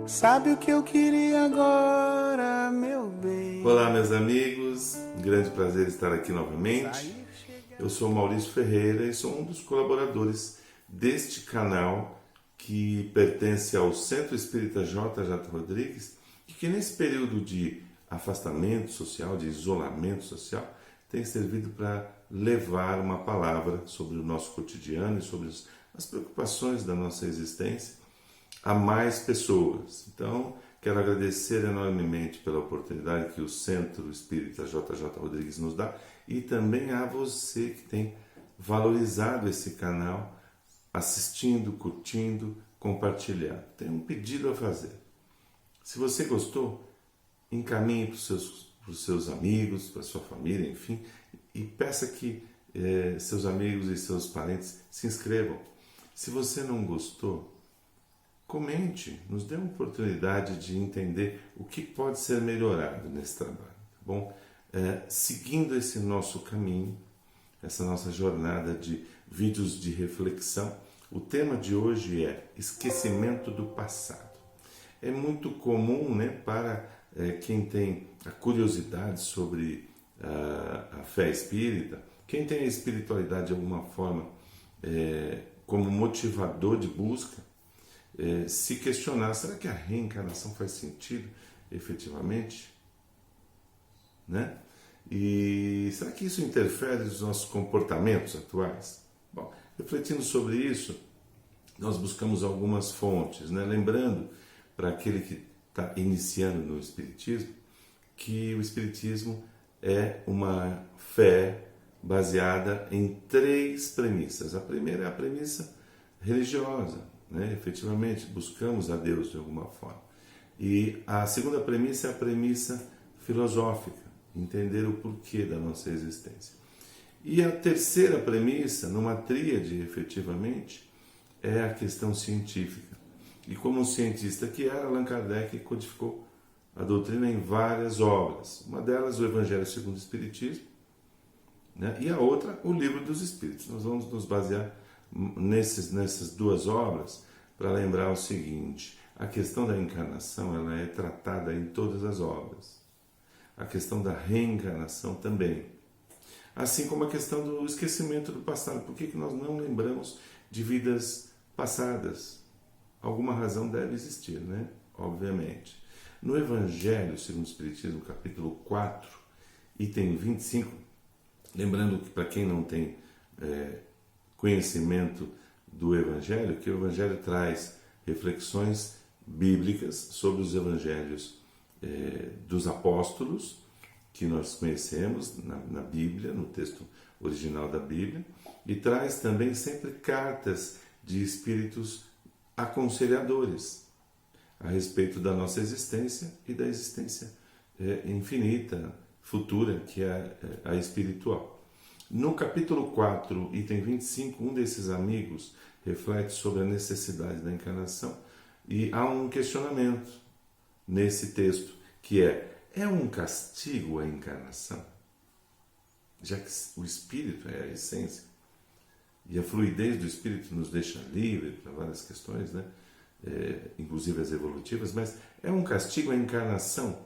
Sabe o que eu queria agora, meu bem? Olá, meus amigos, um grande prazer estar aqui novamente. Eu sou Maurício Ferreira e sou um dos colaboradores deste canal que pertence ao Centro Espírita J.J. Rodrigues e que nesse período de afastamento social, de isolamento social, tem servido para levar uma palavra sobre o nosso cotidiano e sobre as preocupações da nossa existência a mais pessoas. Então, quero agradecer enormemente pela oportunidade que o Centro Espírita J.J. Rodrigues nos dá e também a você que tem valorizado esse canal, assistindo, curtindo, compartilhando. Tenho um pedido a fazer. Se você gostou, encaminhe para os seus amigos, para a sua família, enfim, e peça que seus amigos e seus parentes se inscrevam. Se você não gostou, comente, nos dê uma oportunidade de entender o que pode ser melhorado nesse trabalho, tá bom? Seguindo esse nosso caminho, essa nossa jornada de vídeos de reflexão, o tema de hoje é esquecimento do passado. É muito comum, né, para quem tem a curiosidade sobre a fé espírita, quem tem a espiritualidade de alguma forma como motivador de busca, se questionar, será que a reencarnação faz sentido efetivamente? Né? E será que isso interfere nos nossos comportamentos atuais? Bom, refletindo sobre isso, nós buscamos algumas fontes, né? Lembrando para aquele que está iniciando no Espiritismo, que o Espiritismo é uma fé baseada em 3 premissas. A primeira é a premissa religiosa, né? Efetivamente, buscamos a Deus de alguma forma. E a segunda premissa é a premissa filosófica, entender o porquê da nossa existência. E a terceira premissa, numa tríade efetivamente, é a questão científica. E como um cientista que era, Allan Kardec codificou a doutrina em várias obras. Uma delas, o Evangelho segundo o Espiritismo, né? E a outra, o Livro dos Espíritos. Nós vamos nos basear nessas 2 obras para lembrar o seguinte: a questão da encarnação ela é tratada em todas as obras. A questão da reencarnação também. Assim como a questão do esquecimento do passado. Por que nós não lembramos de vidas passadas? Alguma razão deve existir, né? Obviamente. No Evangelho segundo o Espiritismo, capítulo 4, item 25, lembrando que para quem não tem conhecimento do Evangelho, que o Evangelho traz reflexões bíblicas sobre os Evangelhos dos apóstolos, que nós conhecemos na Bíblia, no texto original da Bíblia, e traz também sempre cartas de espíritos aconselhadores a respeito da nossa existência e da existência infinita, futura, que é a espiritual. No capítulo 4, item 25, um desses amigos reflete sobre a necessidade da encarnação e há um questionamento nesse texto, que é um castigo a encarnação? Já que o espírito é a essência e a fluidez do espírito nos deixa livre para várias questões, né? Inclusive as evolutivas, mas é um castigo a encarnação?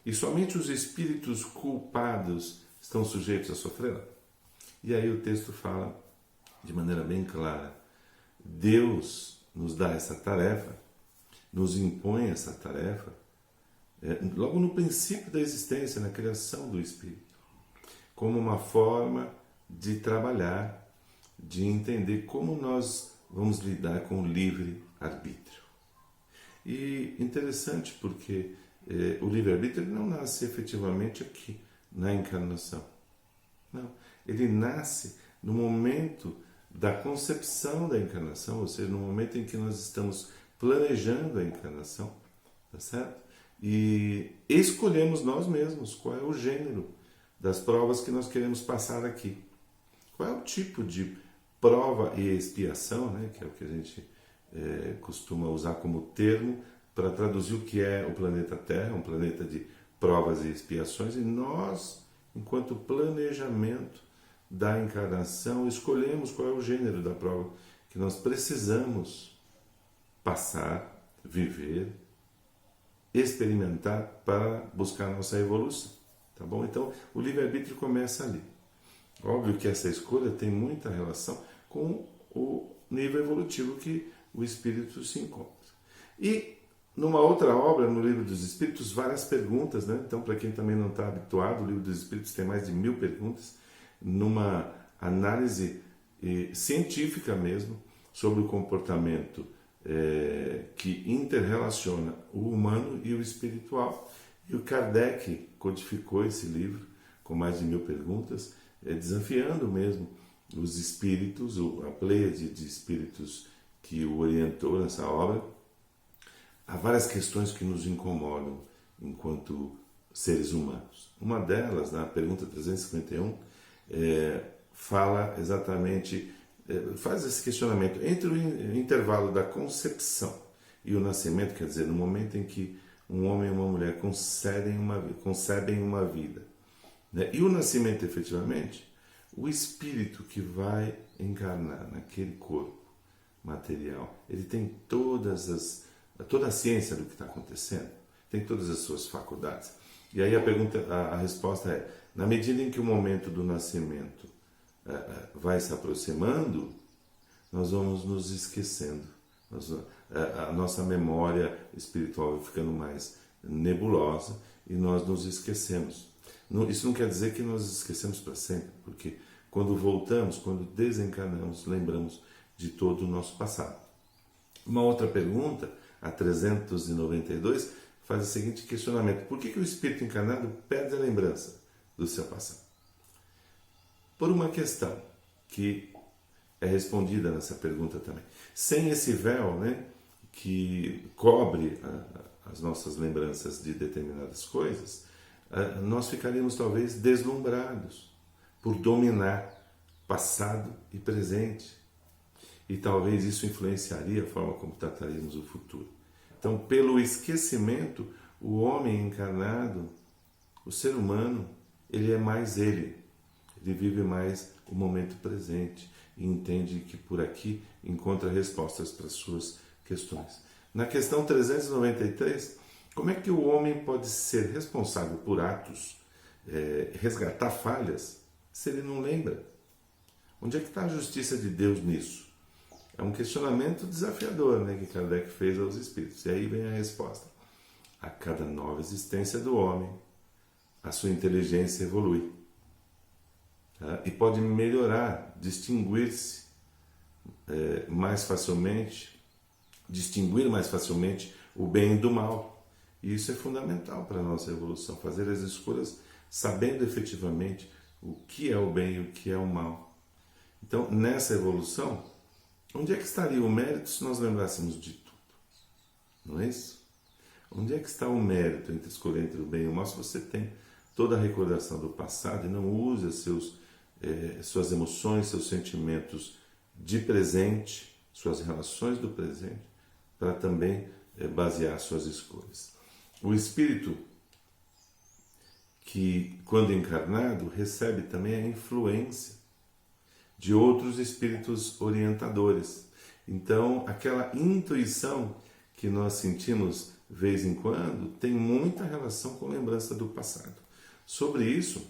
E somente os espíritos culpados estão sujeitos a sofrê-la? E aí o texto fala de maneira bem clara: Deus nos dá essa tarefa, nos impõe essa tarefa, logo no princípio da existência, na criação do espírito, como uma forma de trabalhar, de entender como nós vamos lidar com o livre-arbítrio. E interessante porque o livre-arbítrio não nasce efetivamente aqui, na encarnação. Não, ele nasce no momento da concepção da encarnação, ou seja, no momento em que nós estamos planejando a encarnação, tá certo? E escolhemos nós mesmos qual é o gênero das provas que nós queremos passar aqui. Qual é o tipo de prova e expiação, né, que é o que a gente costuma usar como termo para traduzir o que é o planeta Terra, um planeta de provas e expiações, e nós, enquanto planejamento da encarnação, escolhemos qual é o gênero da prova que nós precisamos passar, viver, experimentar para buscar a nossa evolução, tá bom? Então, o livre-arbítrio começa ali. Óbvio que essa escolha tem muita relação com o nível evolutivo que o espírito se encontra. E numa outra obra, no Livro dos Espíritos, várias perguntas, né? Então, para quem também não está habituado, o Livro dos Espíritos tem mais de 1000 perguntas, numa análise científica mesmo, sobre o comportamento que interrelaciona o humano e o espiritual. E o Kardec codificou esse livro com mais de 1000 perguntas, desafiando mesmo os espíritos, a pleiade de espíritos que o orientou nessa obra. Há várias questões que nos incomodam enquanto seres humanos. Uma delas, na pergunta 351, fala exatamente, faz esse questionamento entre o intervalo da concepção e o nascimento, quer dizer, no momento em que um homem e uma mulher concebem uma vida, né? E o nascimento, efetivamente, o espírito que vai encarnar naquele corpo material, ele tem toda a ciência do que está acontecendo, tem todas as suas faculdades. E aí a resposta é, na medida em que o momento do nascimento vai se aproximando, nós vamos nos esquecendo. A nossa memória espiritual vai ficando mais nebulosa e nós nos esquecemos. Isso não quer dizer que nós esquecemos para sempre, porque quando voltamos, quando desencarnamos, lembramos de todo o nosso passado. Uma outra pergunta, a 392, faz o seguinte questionamento: por que o espírito encarnado perde a lembrança do seu passado? Por uma questão que é respondida nessa pergunta também. Sem esse véu, né, que cobre as nossas lembranças de determinadas coisas, nós ficaríamos talvez deslumbrados por dominar passado e presente. E talvez isso influenciaria a forma como trataríamos o futuro. Então, pelo esquecimento, o homem encarnado, o ser humano, ele é mais ele. Ele vive mais o momento presente e entende que por aqui encontra respostas para as suas questões. Na questão 393, como é que o homem pode ser responsável por atos, resgatar falhas, se ele não lembra? Onde é que está a justiça de Deus nisso? É um questionamento desafiador, né, que Kardec fez aos espíritos. E aí vem a resposta. A cada nova existência do homem, a sua inteligência evolui. Tá? E pode melhorar, distinguir-se mais facilmente, distinguir mais facilmente o bem do mal. E isso é fundamental para a nossa evolução, fazer as escolhas sabendo efetivamente o que é o bem e o que é o mal. Então, nessa evolução, onde é que estaria o mérito se nós lembrássemos de tudo? Não é isso? Onde é que está o mérito entre escolher entre o bem e o mal se você tem toda a recordação do passado e não usa suas emoções, seus sentimentos de presente, suas relações do presente, para também basear suas escolhas? O espírito que, quando encarnado, recebe também a influência de outros espíritos orientadores. Então, aquela intuição que nós sentimos de vez em quando tem muita relação com a lembrança do passado. Sobre isso,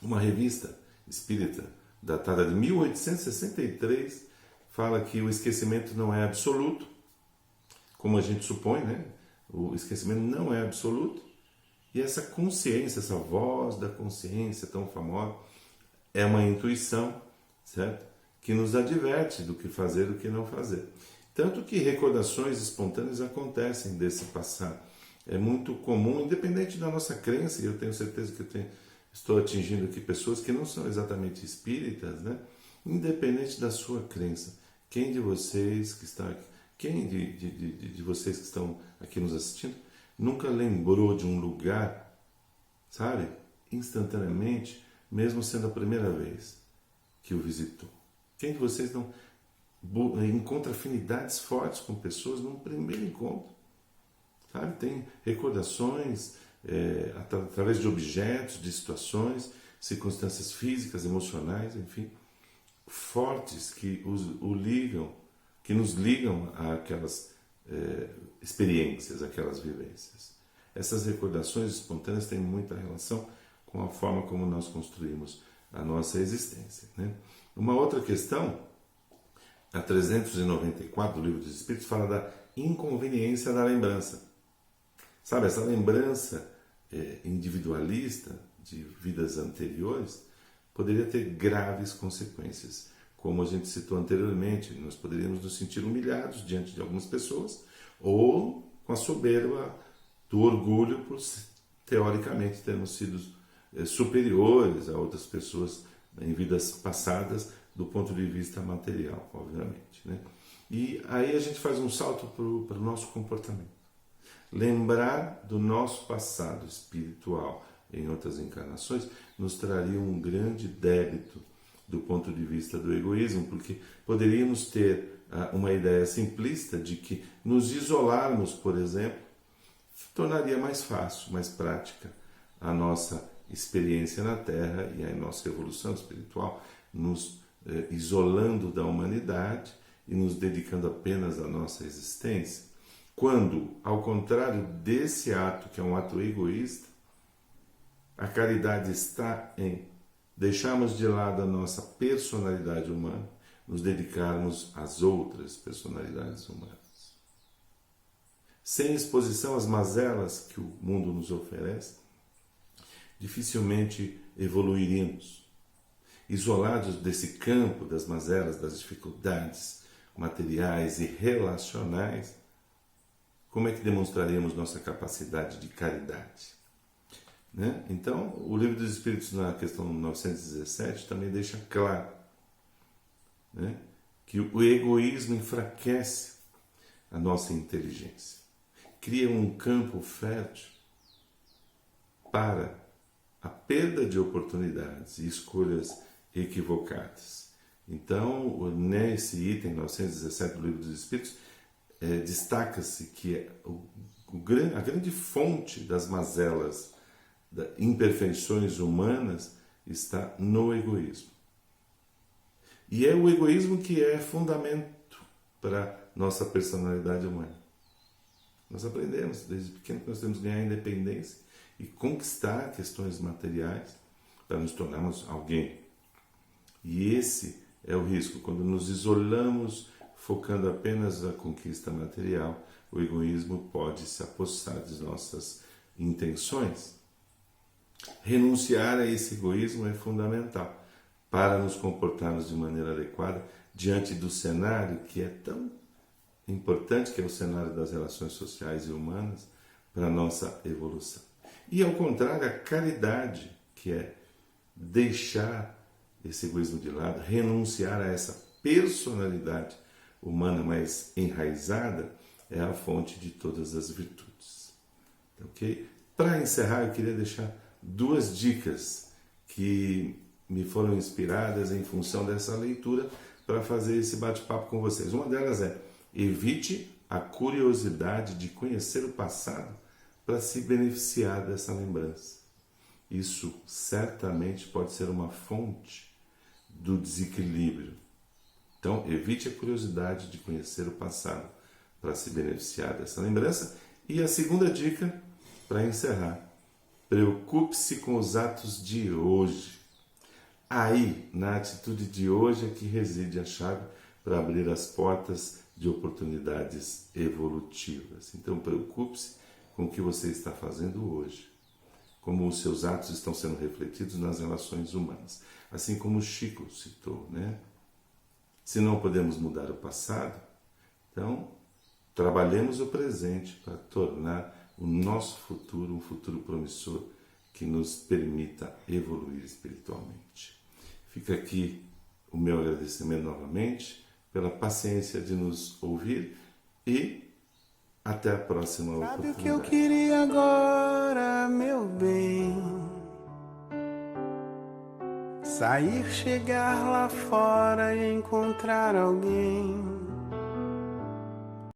uma revista espírita datada de 1863 fala que o esquecimento não é absoluto, como a gente supõe, né? O esquecimento não é absoluto, e essa consciência, essa voz da consciência tão famosa, é uma intuição, certo? Que nos adverte do que fazer e do que não fazer. Tanto que recordações espontâneas acontecem desse passado. É muito comum, independente da nossa crença, e eu tenho certeza que estou atingindo aqui pessoas que não são exatamente espíritas, né? Independente da sua crença. Quem de vocês que está aqui, quem de vocês que estão aqui nos assistindo, nunca lembrou de um lugar, sabe? Instantaneamente, mesmo sendo a primeira vez que o visitou? Quem de vocês não encontra afinidades fortes com pessoas num primeiro encontro? Sabe? Tem recordações através de objetos, de situações, circunstâncias físicas, emocionais, enfim, fortes que nos ligam àquelas experiências, àquelas vivências. essas recordações espontâneas têm muita relação com a forma como nós construímos a nossa existência, né? Uma outra questão, a 394 do Livro dos Espíritos, fala da inconveniência da lembrança. Sabe, essa lembrança individualista de vidas anteriores poderia ter graves consequências. Como a gente citou anteriormente, nós poderíamos nos sentir humilhados diante de algumas pessoas ou com a soberba do orgulho por, teoricamente, termos sido superiores a outras pessoas em vidas passadas do ponto de vista material, obviamente, né? E aí a gente faz um salto para o nosso comportamento. Lembrar do nosso passado espiritual em outras encarnações nos traria um grande débito do ponto de vista do egoísmo, porque poderíamos ter uma ideia simplista de que nos isolarmos, por exemplo, tornaria mais fácil, mais prática a nossa experiência na Terra e a nossa evolução espiritual, nos isolando da humanidade e nos dedicando apenas à nossa existência, quando, ao contrário desse ato, que é um ato egoísta, a caridade está em deixarmos de lado a nossa personalidade humana, nos dedicarmos às outras personalidades humanas. Sem exposição às mazelas que o mundo nos oferece, dificilmente evoluiríamos. Isolados desse campo das mazelas, das dificuldades materiais e relacionais, como é que demonstraremos nossa capacidade de caridade? Né? Então, o Livro dos Espíritos, na questão 917, também deixa claro, né, que o egoísmo enfraquece a nossa inteligência, cria um campo fértil para a perda de oportunidades e escolhas equivocadas. Então, nesse item 917 do Livro dos Espíritos, destaca-se que a grande fonte das mazelas, das imperfeições humanas, está no egoísmo. E é o egoísmo que é fundamento para nossa personalidade humana. Nós aprendemos desde pequeno que nós temos que ganhar independência e conquistar questões materiais para nos tornarmos alguém. E esse é o risco. Quando nos isolamos, focando apenas na conquista material, o egoísmo pode se apossar de nossas intenções. Renunciar a esse egoísmo é fundamental para nos comportarmos de maneira adequada diante do cenário que é tão importante, que é o cenário das relações sociais e humanas, para a nossa evolução. E, ao contrário, a caridade, que é deixar esse egoísmo de lado, renunciar a essa personalidade humana mais enraizada, é a fonte de todas as virtudes. Ok? Para encerrar, eu queria deixar 2 dicas que me foram inspiradas em função dessa leitura para fazer esse bate-papo com vocês. Uma delas é: evite a curiosidade de conhecer o passado para se beneficiar dessa lembrança. Isso certamente pode ser uma fonte do desequilíbrio. Então, evite a curiosidade de conhecer o passado para se beneficiar dessa lembrança. E a segunda dica, para encerrar: preocupe-se com os atos de hoje. Aí, na atitude de hoje, é que reside a chave para abrir as portas de oportunidades evolutivas. Então, preocupe-se com o que você está fazendo hoje, como os seus atos estão sendo refletidos nas relações humanas. Assim como o Chico citou, né? Se não podemos mudar o passado, então trabalhemos o presente para tornar o nosso futuro um futuro promissor que nos permita evoluir espiritualmente. Fica aqui o meu agradecimento novamente pela paciência de nos ouvir e até a próxima oportunidade. Sabe o que eu queria agora, meu bem? Sair, chegar lá fora e encontrar alguém